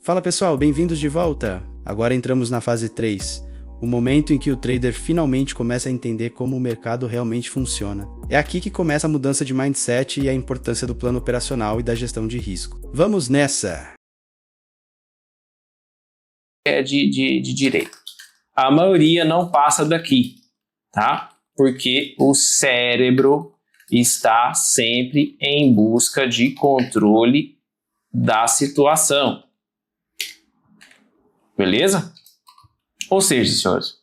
Fala pessoal, bem-vindos de volta! Agora entramos na fase 3, o momento em que o trader finalmente começa a entender como o mercado realmente funciona. É aqui que começa a mudança de mindset e a importância do plano operacional e da gestão de risco. Vamos nessa! De direito. A maioria não passa daqui, tá? Porque o cérebro está sempre em busca de controle da situação. Beleza? Ou seja, senhores,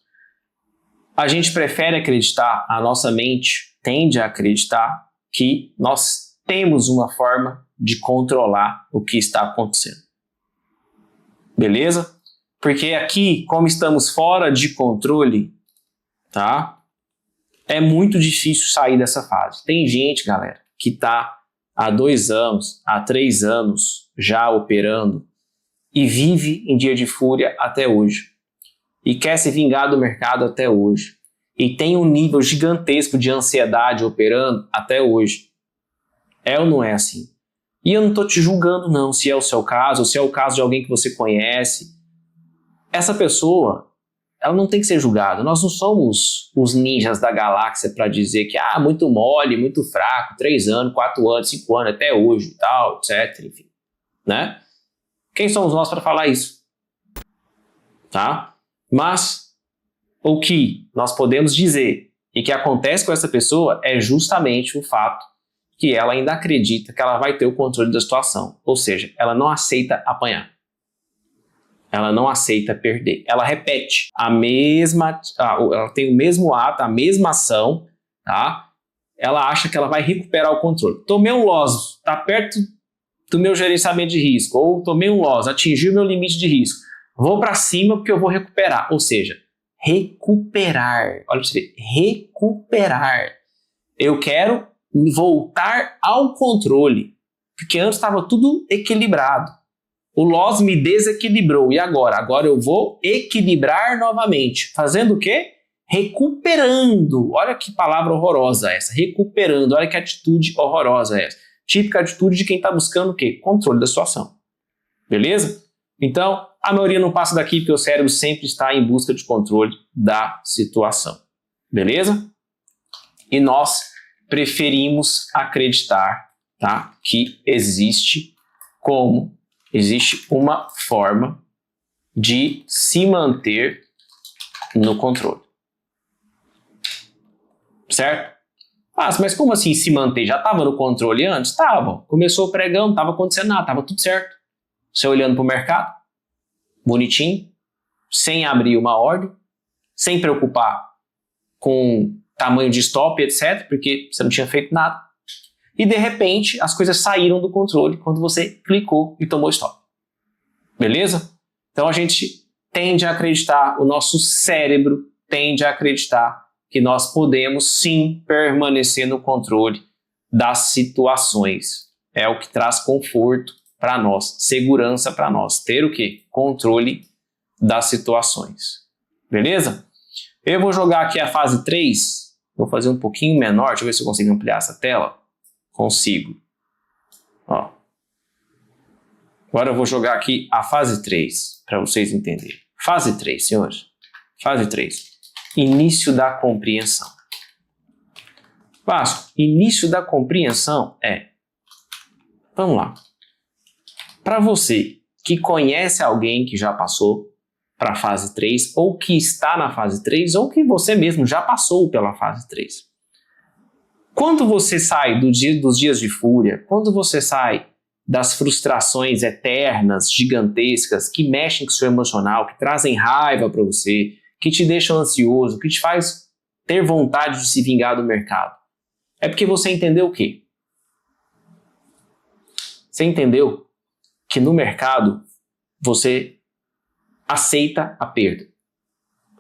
a gente prefere acreditar, a nossa mente tende a acreditar que nós temos uma forma de controlar o que está acontecendo. Beleza? Porque aqui, como estamos fora de controle, tá? É muito difícil sair dessa fase. Tem gente, galera, que está há 2 anos, há 3 anos já operando e vive em dia de fúria até hoje. E quer se vingar do mercado até hoje. E tem um nível gigantesco de ansiedade operando até hoje. É ou não é assim? E eu não estou te julgando não, se é o seu caso, ou se é o caso de alguém que você conhece. Essa pessoa, ela não tem que ser julgada. Nós não somos os ninjas da galáxia para dizer que muito mole, muito fraco, 3 anos, 4 anos, 5 anos, até hoje e tal, etc. Enfim, né? Quem somos nós para falar isso? Tá? Mas o que nós podemos dizer e que acontece com essa pessoa é justamente o fato que ela ainda acredita que ela vai ter o controle da situação. Ou seja, ela não aceita apanhar. Ela não aceita perder. Ela repete ela tem o mesmo ato, a mesma ação, tá? Ela acha que ela vai recuperar o controle. Tomei um loss, está perto do meu gerenciamento de risco, ou tomei um loss, atingi o meu limite de risco. Vou para cima porque eu vou recuperar. Ou seja, recuperar. Olha para você ver, recuperar. Eu quero voltar ao controle, porque antes estava tudo equilibrado. O loss me desequilibrou. E agora? Agora eu vou equilibrar novamente. Fazendo o quê? Recuperando. Olha que palavra horrorosa essa. Recuperando. Olha que atitude horrorosa essa. Típica atitude de quem está buscando o quê? Controle da situação. Beleza? Então, a maioria não passa daqui porque o cérebro sempre está em busca de controle da situação. Beleza? E nós preferimos acreditar, tá, que existe uma forma de se manter no controle. Certo? Mas como assim se manter? Já estava no controle antes? Estava. Começou o pregão, não estava acontecendo nada, estava tudo certo. Você olhando para o mercado, bonitinho, sem abrir uma ordem, sem preocupar com tamanho de stop, etc., porque você não tinha feito nada. E de repente as coisas saíram do controle quando você clicou e tomou stop. Beleza? Então a gente tende a acreditar, o nosso cérebro tende a acreditar que nós podemos sim permanecer no controle das situações. É o que traz conforto para nós, segurança para nós. Ter o quê? Controle das situações. Beleza? Eu vou jogar aqui a fase 3. Vou fazer um pouquinho menor. Deixa eu ver se eu consigo ampliar essa tela. Consigo. Ó. Agora eu vou jogar aqui a fase 3, para vocês entenderem. Fase 3, senhores. Fase 3. Início da compreensão. Vasco, início da compreensão é... Vamos lá. Para você que conhece alguém que já passou para a fase 3, ou que está na fase 3, ou que você mesmo já passou pela fase 3. Quando você sai dos dias de fúria, quando você sai das frustrações eternas, gigantescas, que mexem com o seu emocional, que trazem raiva para você, que te deixam ansioso, que te faz ter vontade de se vingar do mercado, é porque você entendeu o quê? Você entendeu que no mercado você aceita a perda.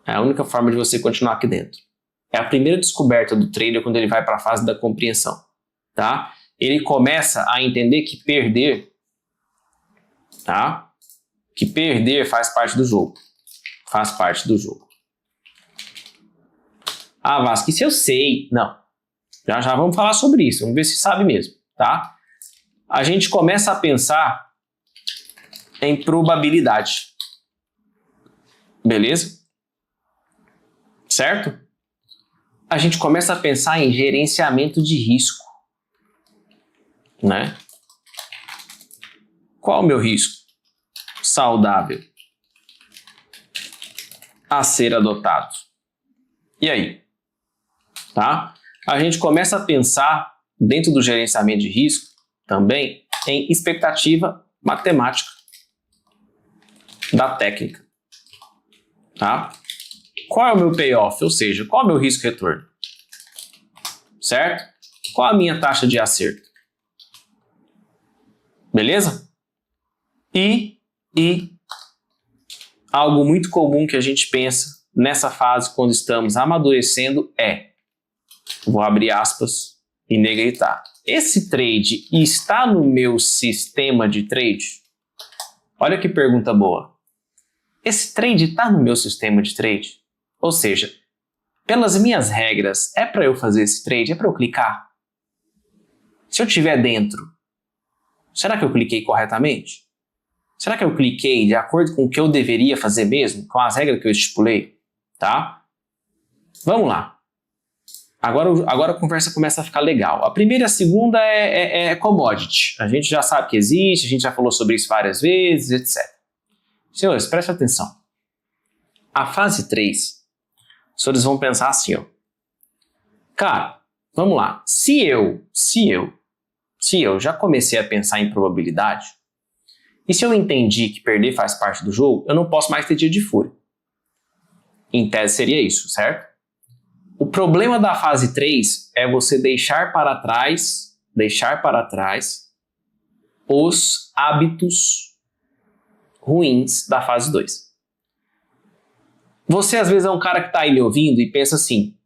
É a única forma de você continuar aqui dentro. É a primeira descoberta do trader quando ele vai para a fase da compreensão, tá? Ele começa a entender que perder, tá? Que perder faz parte do jogo. Faz parte do jogo. Vasco, isso eu sei. Não. Já vamos falar sobre isso. Vamos ver se sabe mesmo, tá? A gente começa a pensar em probabilidade. Beleza? Certo? A gente começa a pensar em gerenciamento de risco, né? Qual o meu risco saudável a ser adotado? E aí? Tá? A gente começa a pensar dentro do gerenciamento de risco também em expectativa matemática da técnica. Tá? Qual é o meu payoff? Ou seja, qual é o meu risco-retorno? Certo? Qual a minha taxa de acerto? Beleza? E algo muito comum que a gente pensa nessa fase quando estamos amadurecendo vou abrir aspas e negritar. Esse trade está no meu sistema de trade? Olha que pergunta boa. Esse trade está no meu sistema de trade? Ou seja, pelas minhas regras, é para eu fazer esse trade? É para eu clicar? Se eu estiver dentro, será que eu cliquei corretamente? Será que eu cliquei de acordo com o que eu deveria fazer mesmo? Com as regras que eu estipulei? Tá? Vamos lá. Agora a conversa começa a ficar legal. A primeira e a segunda é commodity. A gente já sabe que existe, a gente já falou sobre isso várias vezes, etc. Senhores, prestem atenção. A fase 3, os senhores vão pensar assim, ó. Cara, vamos lá. Se eu já comecei a pensar em probabilidade, e se eu entendi que perder faz parte do jogo, eu não posso mais ter dia de fúria. Em tese seria isso, certo? O problema da fase 3 é você deixar para trás os hábitos ruins da fase 2. Você às vezes é um cara que está aí me ouvindo e pensa assim,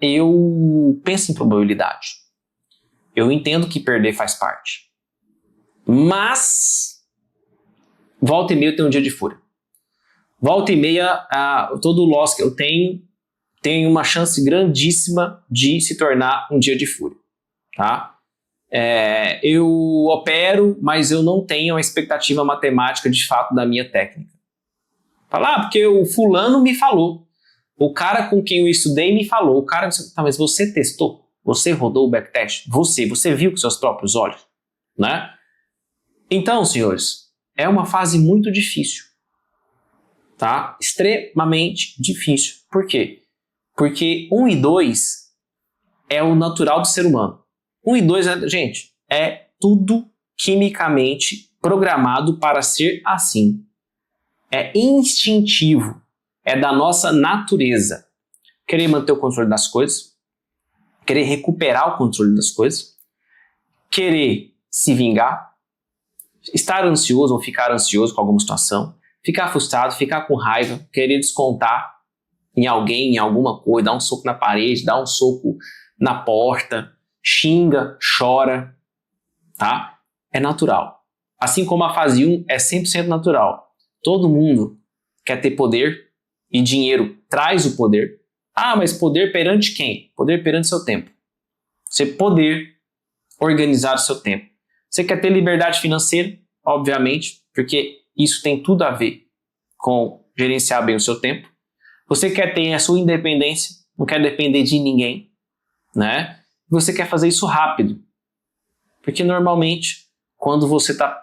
eu penso em probabilidade. Eu entendo que perder faz parte. Mas volta e meia eu tenho um dia de fúria. Volta e meia, todo o loss que eu tenho tem uma chance grandíssima de se tornar um dia de fúria. Tá? Eu opero, mas eu não tenho a expectativa matemática de fato da minha técnica. Fala, porque o fulano me falou. O cara com quem eu estudei me falou. O cara, tá, mas você testou? Você rodou o backtest? Você viu com seus próprios olhos? Né? Então, senhores, é uma fase muito difícil. Tá? Extremamente difícil. Por quê? Porque 1 e 2 é o natural do ser humano. 1 e 2, gente, é tudo quimicamente programado para ser assim. É instintivo. É da nossa natureza. Querer manter o controle das coisas. Querer recuperar o controle das coisas. Querer se vingar. Estar ansioso ou ficar ansioso com alguma situação. Ficar frustrado, ficar com raiva. Querer descontar em alguém, em alguma coisa, dá um soco na parede, dá um soco na porta, xinga, chora, tá? É natural. Assim como a fase 1 é 100% natural. Todo mundo quer ter poder e dinheiro traz o poder. Ah, mas poder perante quem? Poder perante seu tempo. Você poder organizar o seu tempo. Você quer ter liberdade financeira? Obviamente, porque isso tem tudo a ver com gerenciar bem o seu tempo. Você quer ter a sua independência, não quer depender de ninguém, né? Você quer fazer isso rápido. Porque normalmente, quando você está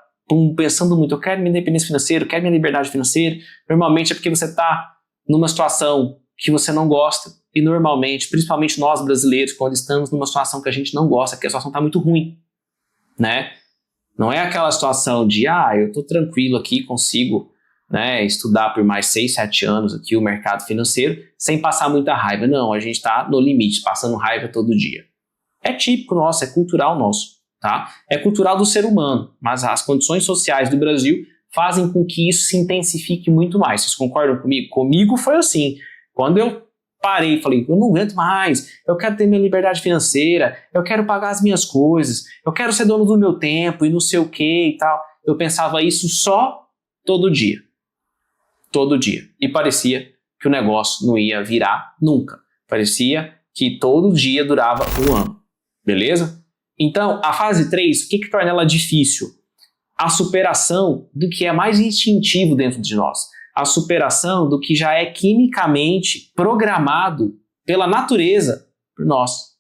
pensando muito, eu quero minha independência financeira, eu quero minha liberdade financeira, normalmente é porque você está numa situação que você não gosta. E normalmente, principalmente nós brasileiros, quando estamos numa situação que a gente não gosta, que a situação está muito ruim, né? Não é aquela situação de, eu estou tranquilo aqui, consigo, né, estudar por mais 6, 7 anos aqui o mercado financeiro sem passar muita raiva. Não, a gente está no limite, passando raiva todo dia. É típico nosso, é cultural nosso, tá? É cultural do ser humano, mas as condições sociais do Brasil fazem com que isso se intensifique muito mais. Vocês concordam comigo? Comigo foi assim. Quando eu parei e falei, eu não aguento mais, eu quero ter minha liberdade financeira, eu quero pagar as minhas coisas, eu quero ser dono do meu tempo e não sei o que e tal. Eu pensava isso só todo dia. Todo dia. E parecia que o negócio não ia virar nunca. Parecia que todo dia durava 1 ano. Beleza? Então, a fase 3, o que torna ela difícil? a superação do que é mais instintivo dentro de nós, a superação do que já é quimicamente programado pela natureza por nós,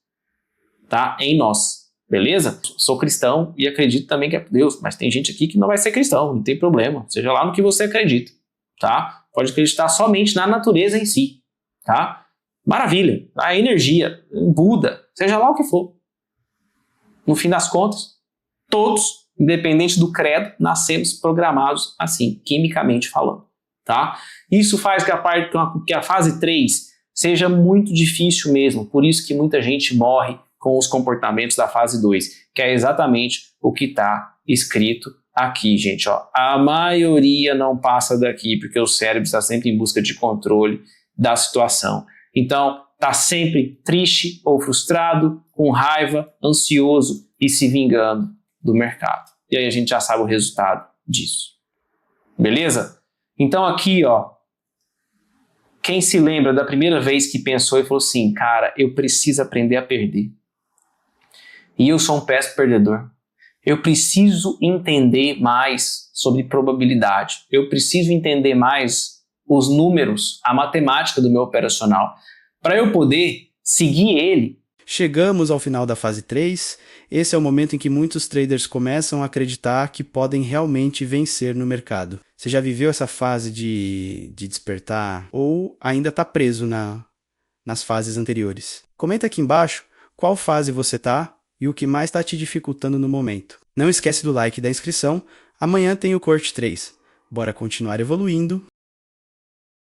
tá? Em nós, beleza? Sou cristão e acredito também que é Deus, mas tem gente aqui que não vai ser cristão, não tem problema, seja lá no que você acredita, tá? Pode acreditar somente na natureza em si, tá? Maravilha, a energia, Buda, seja lá o que for. No fim das contas, todos, independente do credo, nascemos programados assim, quimicamente falando, tá? Isso faz que a fase 3 seja muito difícil mesmo, por isso que muita gente morre com os comportamentos da fase 2, que é exatamente o que está escrito aqui, gente. Ó. A maioria não passa daqui, porque o cérebro está sempre em busca de controle da situação. Então, está sempre triste ou frustrado, com raiva, ansioso e se vingando do mercado. E aí a gente já sabe o resultado disso. Beleza? Então aqui, ó, quem se lembra da primeira vez que pensou e falou assim, cara, eu preciso aprender a perder. E eu sou um péssimo perdedor. Eu preciso entender mais sobre probabilidade. Eu preciso entender mais os números, a matemática do meu operacional, para eu poder seguir ele. Chegamos ao final da fase 3. Esse é o momento em que muitos traders começam a acreditar que podem realmente vencer no mercado. Você já viveu essa fase de despertar ou ainda está preso nas fases anteriores? Comenta aqui embaixo qual fase você está e o que mais está te dificultando no momento. Não esquece do like e da inscrição. Amanhã tem o Corte 3. Bora continuar evoluindo